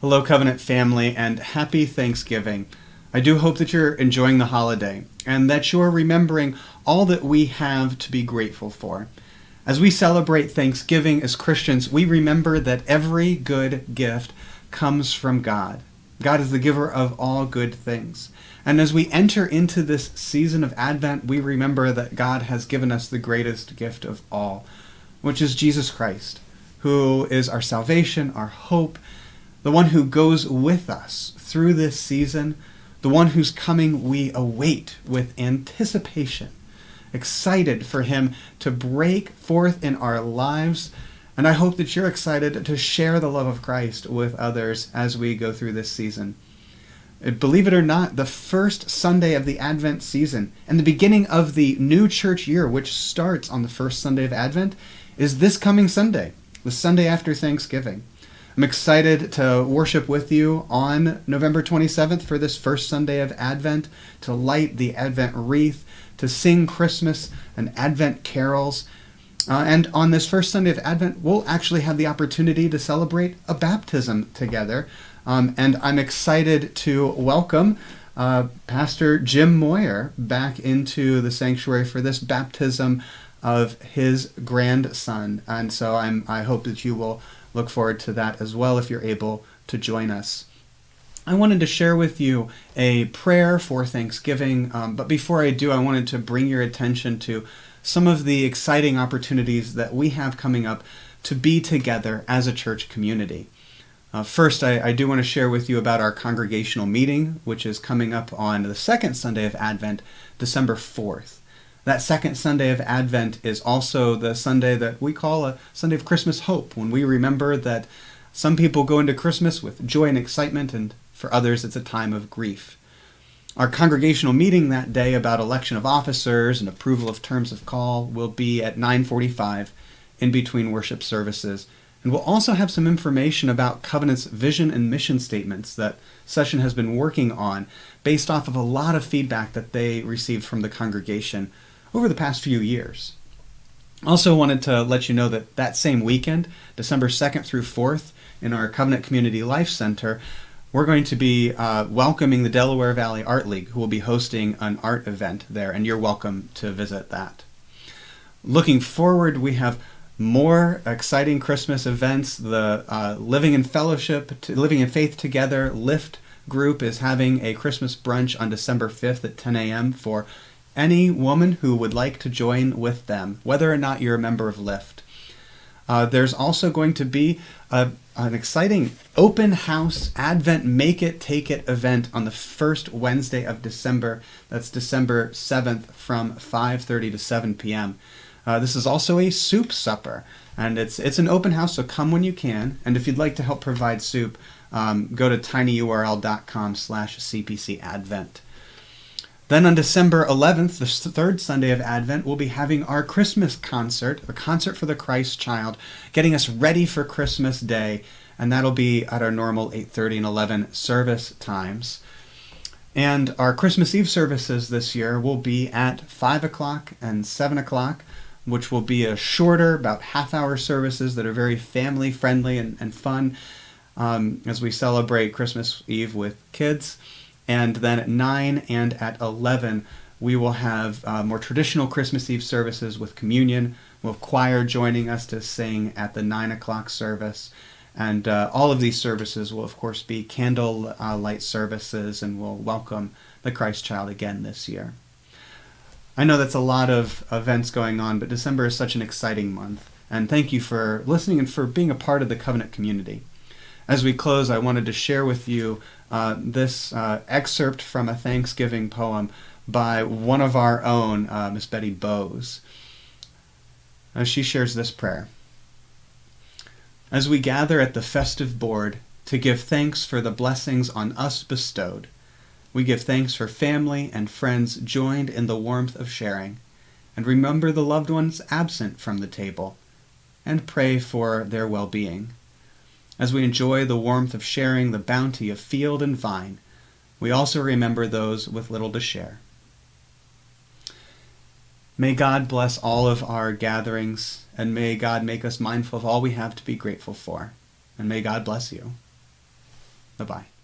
Hello, Covenant family, and happy Thanksgiving. I do hope that you're enjoying the holiday and that you're remembering all that we have to be grateful for. As we celebrate Thanksgiving as Christians, we remember that every good gift comes from God. God is the giver of all good things. And as we enter into this season of Advent, we remember that God has given us the greatest gift of all, which is Jesus Christ, who is our salvation, our hope, the one who goes with us through this season, the one whose coming we await with anticipation, excited for him to break forth in our lives. And I hope that you're excited to share the love of Christ with others as we go through this season. Believe it or not, the first Sunday of the Advent season and the beginning of the new church year, which starts on the first Sunday of Advent, is this coming Sunday, the Sunday after Thanksgiving. I'm excited to worship with you on November 27th for this first Sunday of Advent, to light the Advent wreath, to sing Christmas and Advent carols. And on this first Sunday of Advent, we'll actually have the opportunity to celebrate a baptism together. And I'm excited to welcome Pastor Jim Moyer back into the sanctuary for this baptism of his grandson. And so I hope that you will look forward to that as well if you're able to join us. I wanted to share with you a prayer for Thanksgiving, but before I do, I wanted to bring your attention to some of the exciting opportunities that we have coming up to be together as a church community. First, I do want to share with you about our congregational meeting, which is coming up on the second Sunday of Advent, December 4th. That second Sunday of Advent is also the Sunday that we call a Sunday of Christmas hope, when we remember that some people go into Christmas with joy and excitement, and for others it's a time of grief. Our congregational meeting that day about election of officers and approval of terms of call will be at 9:45 in between worship services. And we'll also have some information about Covenant's vision and mission statements that Session has been working on based off of a lot of feedback that they received from the congregation over the past few years. Also wanted to let you know that that same weekend, December 2nd through 4th, in our Covenant Community Life Center, we're going to be welcoming the Delaware Valley Art League, who will be hosting an art event there, and you're welcome to visit that. Looking forward, we have more exciting Christmas events. The Living in Fellowship, Living in Faith Together Lift group is having a Christmas brunch on December 5th at 10 a.m. for any woman who would like to join with them, whether or not you're a member of Lift. There's also going to be an exciting open house Advent Make It, Take It event on the first Wednesday of December. That's December 7th from 5:30 to 7 p.m. This is also a soup supper, and it's an open house, so come when you can. And if you'd like to help provide soup, go to tinyurl.com/cpcadvent. Then on December 11th, the third Sunday of Advent, we'll be having our Christmas concert, a concert for the Christ child, getting us ready for Christmas Day, and that'll be at our normal 8:30 and 11 service times. And our Christmas Eve services this year will be at 5 o'clock and 7 o'clock, which will be a shorter, about half-hour services that are very family-friendly and fun as we celebrate Christmas Eve with kids. And then at 9 and at 11, we will have more traditional Christmas Eve services with communion. We'll have choir joining us to sing at the 9 o'clock service. And all of these services will, of course, be candle light services, and we'll welcome the Christ child again this year. I know that's a lot of events going on, but December is such an exciting month. And thank you for listening and for being a part of the Covenant community. As we close, I wanted to share with you this excerpt from a Thanksgiving poem by one of our own, Miss Betty Bowes. She shares this prayer. As we gather at the festive board to give thanks for the blessings on us bestowed, we give thanks for family and friends joined in the warmth of sharing, and remember the loved ones absent from the table, and pray for their well-being. As we enjoy the warmth of sharing the bounty of field and vine, we also remember those with little to share. May God bless all of our gatherings, and may God make us mindful of all we have to be grateful for. And may God bless you. Bye-bye.